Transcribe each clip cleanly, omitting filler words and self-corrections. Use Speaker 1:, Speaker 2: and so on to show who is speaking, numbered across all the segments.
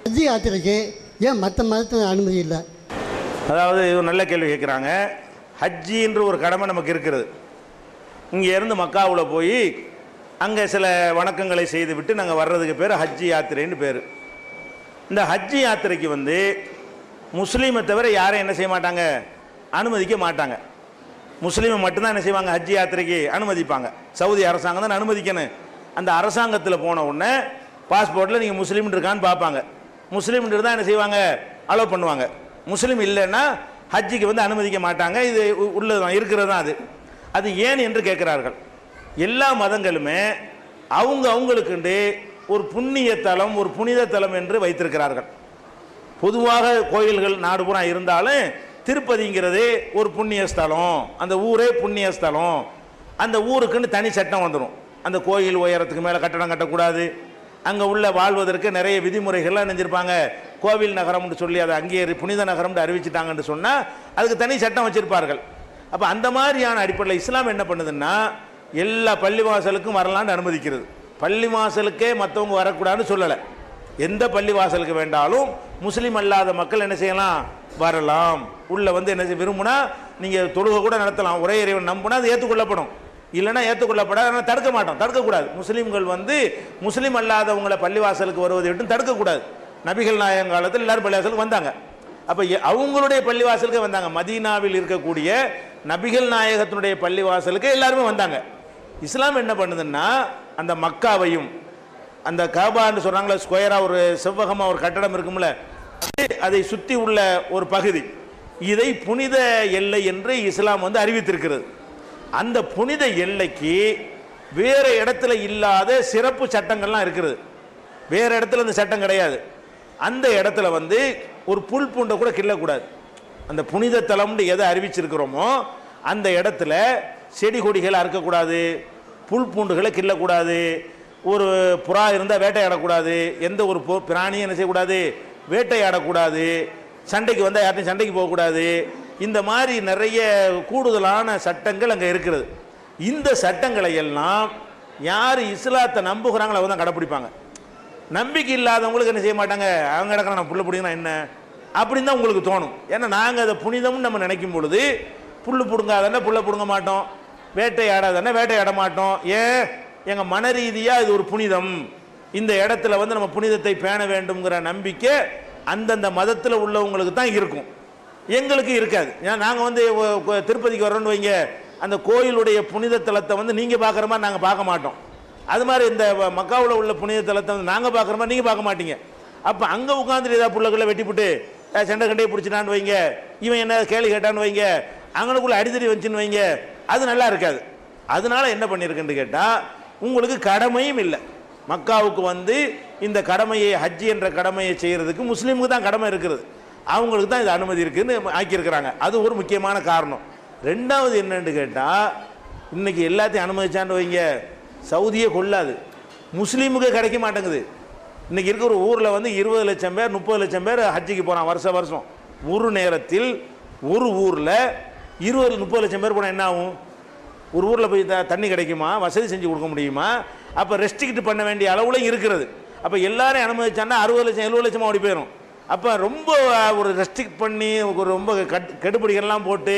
Speaker 1: ஹஜ் யாத்திரைக்கு ஏன் மற்ற மதத்தில் அனுமதி இல்லை?
Speaker 2: அதாவது இது ஒரு நல்ல கேள்வி கேட்குறாங்க. ஹஜ்ஜின்ற ஒரு கடமை நமக்கு இருக்கிறது. இங்கே இருந்து மக்காவில் போய் அங்கே சில வணக்கங்களை செய்து விட்டு நாங்கள் வர்றதுக்கு பேர் ஹஜ்ஜி யாத்திரைன்னு பேர். இந்த ஹஜ்ஜி யாத்திரைக்கு வந்து முஸ்லீமை தவிர யாரும் என்ன செய்ய மாட்டாங்க, அனுமதிக்க மாட்டாங்க. முஸ்லீமை மட்டும்தான் என்ன செய்வாங்க, ஹஜ்ஜி யாத்திரைக்கு அனுமதிப்பாங்க. சவுதி அரசாங்கம் தான் அனுமதிக்கணும். அந்த அரசாங்கத்தில் போன உடனே பாஸ்போர்ட்டில் நீங்கள் முஸ்லீம் இருக்கான்னு பார்ப்பாங்க. முஸ்லீம் இருந்தால் என்ன செய்வாங்க, அலோவ் பண்ணுவாங்க. முஸ்லீம் இல்லைன்னா ஹஜ்ஜிக்கு வந்து அனுமதிக்க மாட்டாங்க. இது உள்ளது தான், இருக்கிறது தான். அது ஏன் என்று கேட்கிறார்கள். எல்லா மதங்களுமே அவங்களுக்குண்டு ஒரு புண்ணிய தலம், ஒரு புனித தலம் என்று வைத்திருக்கிறார்கள். பொதுவாக கோயில்கள் நாடு பூரா இருந்தாலும் திருப்பதிங்கிறது ஒரு புண்ணிய ஸ்தலம், அந்த ஊரே புண்ணிய ஸ்தலம். அந்த ஊருக்குன்னு தனி சட்டம் வந்துடும். அந்த கோயில் உயரத்துக்கு மேலே கட்டடம் கட்டக்கூடாது. அங்கே உள்ள வாழ்வதற்கு நிறைய விதிமுறைகள்லாம் நினைஞ்சிருப்பாங்க. கோவில் நகரம்னு சொல்லி அதை அங்கேயே புனித நகரம்னு அறிவிச்சிட்டாங்கன்னு சொன்னால் அதுக்கு தனி சட்டம் வச்சுருப்பார்கள். அப்போ அந்த மாதிரியான அடிப்படையில் இஸ்லாம் என்ன பண்ணுதுன்னா, எல்லா பள்ளிவாசலுக்கும் வரலான்னு அனுமதிக்கிறது. பள்ளிவாசலுக்கே மற்றவங்க வரக்கூடாதுன்னு சொல்லலை. எந்த பள்ளிவாசலுக்கு வேண்டாலும் முஸ்லீம் அல்லாத மக்கள் என்ன செய்யலாம், வரலாம். உள்ளே வந்து என்ன விரும்புனா நீங்கள் தொழுகை கூட நடத்தலாம். ஒரே இறைவன் நம்பினா அது ஏற்றுக்கொள்ளப்படும், இல்லைன்னா ஏற்றுக்கொள்ளப்படாது. ஆனால் தடுக்க மாட்டோம், தடுக்கக்கூடாது. முஸ்லீம்கள் வந்து முஸ்லீம் அல்லாதவங்களை பள்ளிவாசலுக்கு வருவதை விட்டு தடுக்கக்கூடாது. நபிகள் நாயகம் காலத்தில் எல்லாரும் பள்ளிவாசலுக்கு வந்தாங்க. அப்போ அவங்களுடைய பள்ளிவாசலுக்கு வந்தாங்க. மதீனாவில் இருக்கக்கூடிய நபிகள் நாயகத்தினுடைய பள்ளிவாசலுக்கு எல்லாருமே வந்தாங்க. இஸ்லாம் என்ன பண்ணுதுன்னா, அந்த மக்காவையும் அந்த காபான்னு சொல்கிறாங்களே, ஸ்கொயராக ஒரு செவ்வகமாக ஒரு கட்டடம் இருக்கும்ல, அதை சுற்றி உள்ள ஒரு பகுதி, இதை புனித எல்லை என்று இஸ்லாம் வந்து அறிவித்திருக்கிறது. அந்த புனித எல்லைக்கு வேறு இடத்துல இல்லாத சிறப்பு சட்டங்கள்லாம் இருக்கிறது. வேறு இடத்துல அந்த சட்டம் கிடையாது. அந்த இடத்துல வந்து ஒரு புல் பூண்டை கூட கிள்ளக்கூடாது. அந்த புனித தலம்னு எதை அறிவிச்சிருக்கிறோமோ அந்த இடத்துல செடி கொடிகளை அறுக்கக்கூடாது, புல் பூண்டுகளை கிள்ளக்கூடாது, ஒரு புறா இருந்தால் வேட்டையாடக்கூடாது, எந்த ஒரு பிராணியும் என்ன செய்யக்கூடாது, வேட்டையாடக்கூடாது, சண்டைக்கு வந்தால் யார்ட்டையும் சண்டைக்கு போகக்கூடாது. இந்த மாதிரி நிறைய கூடுதலான சட்டங்கள் அங்கே இருக்கிறது. இந்த சட்டங்களை எல்லாம் யார் இஸ்லாத்தை நம்புகிறாங்களோ அவங்க தான் கடைப்பிடிப்பாங்க. நம்பிக்கை இல்லாதவங்களுக்கு என்ன செய்ய மாட்டாங்க, அவங்க இடத்துல நான் புல்லை பிடிங்கன்னா என்ன அப்படின்னு தான் உங்களுக்கு தோணும். ஏன்னா நாங்கள் அதை புனிதம்னு நம்ம நினைக்கும் பொழுது புல் பிடுங்காதானே புல்லை பிடுங்க மாட்டோம், வேட்டையாடாதானே வேட்டையாட மாட்டோம். ஏன், எங்கள் மன ரீதியாக இது ஒரு புனிதம், இந்த இடத்துல வந்து நம்ம புனிதத்தை பேண வேண்டும்ங்கிற நம்பிக்கை அந்தந்த மதத்தில் உள்ளவங்களுக்கு தான் இருக்கும், எங்களுக்கு இருக்காது. ஏன்னா நாங்கள் வந்து திருப்பதிக்கு வரோன்னு வைங்க, அந்த கோயிலுடைய புனித தலத்தை வந்து நீங்கள் பார்க்குற மாதிரி நாங்கள் பார்க்க மாட்டோம். அது மாதிரி இந்த மக்காவில் உள்ள புனித தலத்தை வந்து நாங்கள் பார்க்குற மாதிரி நீங்கள் பார்க்க மாட்டீங்க. அப்போ அங்கே உட்காந்துட்டு ஏதாவது புள்ளக்குள்ளே வெட்டிவிட்டு சண்டை கண்டையை பிடிச்சினான்னு வைங்க, இவன் என்ன கேள்வி கேட்டான்னு வைங்க, அங்கனுக்குள்ளே அடித்தடி வந்துச்சுன்னு வைங்க, அது நல்லா இருக்காது. அதனால என்ன பண்ணியிருக்குன்னு கேட்டால், உங்களுக்கு கடமையும் இல்லை. மக்காவுக்கு வந்து இந்த கடமையை, ஹஜ்ஜி என்ற கடமையை செய்கிறதுக்கு முஸ்லீமுக்கு தான் கடமை இருக்கிறது, அவங்களுக்கு தான் இது அனுமதி இருக்குதுன்னு ஆக்கியிருக்கிறாங்க. அது ஒரு முக்கியமான காரணம். ரெண்டாவது என்னன்னு கேட்டால், இன்றைக்கி எல்லாத்தையும் அனுமதிச்சான்னு வைங்க, சவுதியே கொள்ளாது, முஸ்லீமுக்கு கிடைக்க மாட்டேங்குது. இன்றைக்கி இருக்கிற ஒரு ஊரில் வந்து 20 லட்சம் பேர் 30 லட்சம் பேர் ஹஜ்ஜிக்கு போகிறான் வருஷம். ஒரு நேரத்தில் ஒரு ஊரில் 20-30 லட்சம் பேர் போனால் என்ன ஆகும்? ஒரு ஊரில் போய் தண்ணி கிடைக்குமா, வசதி செஞ்சு கொடுக்க முடியுமா? அப்போ ரெஸ்ட்ரிக்ட் பண்ண வேண்டிய அளவில் இருக்கிறது. அப்போ எல்லாரையும் அனுமதிச்சான்னா 60 லட்சம் 70 லட்சமாக ஓடி போயிடும். அப்போ ரொம்ப ஒரு ரெஸ்ட்ரிக்ட் பண்ணி ஒரு ரொம்ப கெடுபிடிகள்லாம் போட்டு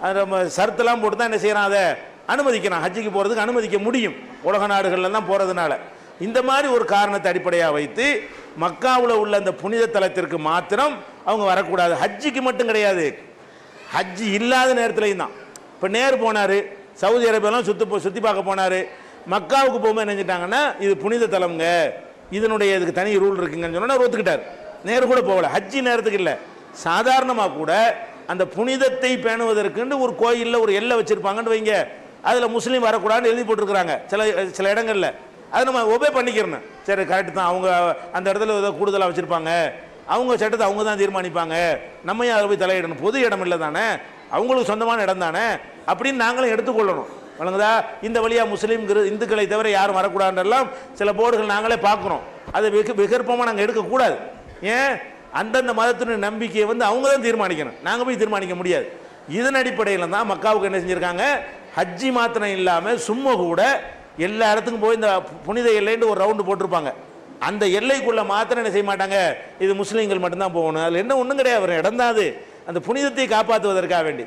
Speaker 2: அது நம்ம சருத்தெல்லாம் போட்டு தான் என்ன செய்கிறான், அதை அனுமதிக்கிறான். ஹஜ்ஜிக்கு போகிறதுக்கு அனுமதிக்க முடியும் உலக நாடுகளில் தான் போகிறதுனால. இந்த மாதிரி ஒரு காரணத்தை அடிப்படையாக வைத்து மக்காவில் உள்ள அந்த புனித தலத்திற்கு மாத்திரம் அவங்க வரக்கூடாது. ஹஜ்ஜிக்கு மட்டும் கிடையாது, ஹஜ்ஜி இல்லாத நேரத்துலையும் தான். இப்போ நேரு போனார், சவுதி அரேபியாலாம் சுற்றி பார்க்க போனார். மக்காவுக்கு போகும்போது என்ன செஞ்சிட்டாங்கன்னா, இது புனித தலம்ங்க, இதனுடைய இதுக்கு தனி ரூல் இருக்குங்கன்னு சொன்னால் ஒத்துக்கிட்டார். நேரு கூட போகல, ஹஜ்ஜி நேரத்துக்கு இல்லை, சாதாரணமாக கூட அந்த புனிதத்தை பேணுவதற்குன்னு ஒரு கோயிலில் ஒரு எல்லை வச்சுருப்பாங்கன்னு வைங்க, அதில் முஸ்லீம் வரக்கூடாதுன்னு எழுதி போட்டிருக்கிறாங்க சில இடங்களில். அதை நம்ம ஒபே பண்ணிக்கிறணும். சரி, கரெக்டு தான், அவங்க அந்த இடத்துல ஏதோ கூடுதலாக வச்சுருப்பாங்க, அவங்க சட்டத்தை அவங்க தான் தீர்மானிப்பாங்க, நம்ம ஏன் அதை போய் தலையிடணும், பொது இடம் இல்லை தானே, அவங்களுக்கு சொந்தமான இடம் தானே அப்படின்னு நாங்களும் எடுத்துக்கொள்ளணும். வழங்குதா? இந்த வழியாக முஸ்லீம் இந்துக்களை தவிர யாரும் வரக்கூடாதுன்றெல்லாம் சில போர்டுகள் நாங்களே பார்க்குறோம். அதை விகற்பமாக நாங்கள் எடுக்கக்கூடாது. ஏன், அந்தந்த மதத்தினுடைய நம்பிக்கையை வந்து அவங்க தான் தீர்மானிக்கணும், நாங்கள் போய் தீர்மானிக்க முடியாது. இதன் அடிப்படையில் தான் மக்காவுக்கு என்ன செஞ்சுருக்காங்க, ஹஜ்ஜி மாத்திரம் இல்லாமல் சும்மா கூட எல்லா இடத்துக்கும் போய் இந்த புனித எல்லைன்னு ஒரு ரவுண்டு போட்டிருப்பாங்க. அந்த எல்லைக்குள்ள மாத்திரம் என்ன செய்ய மாட்டாங்க, இது முஸ்லீம்கள் மட்டும்தான் போகணும், அதில் என்ன ஒன்றும் கிடையாது, இடம் தான் அது, அந்த புனிதத்தை காப்பாற்றுவதற்காக வேண்டி.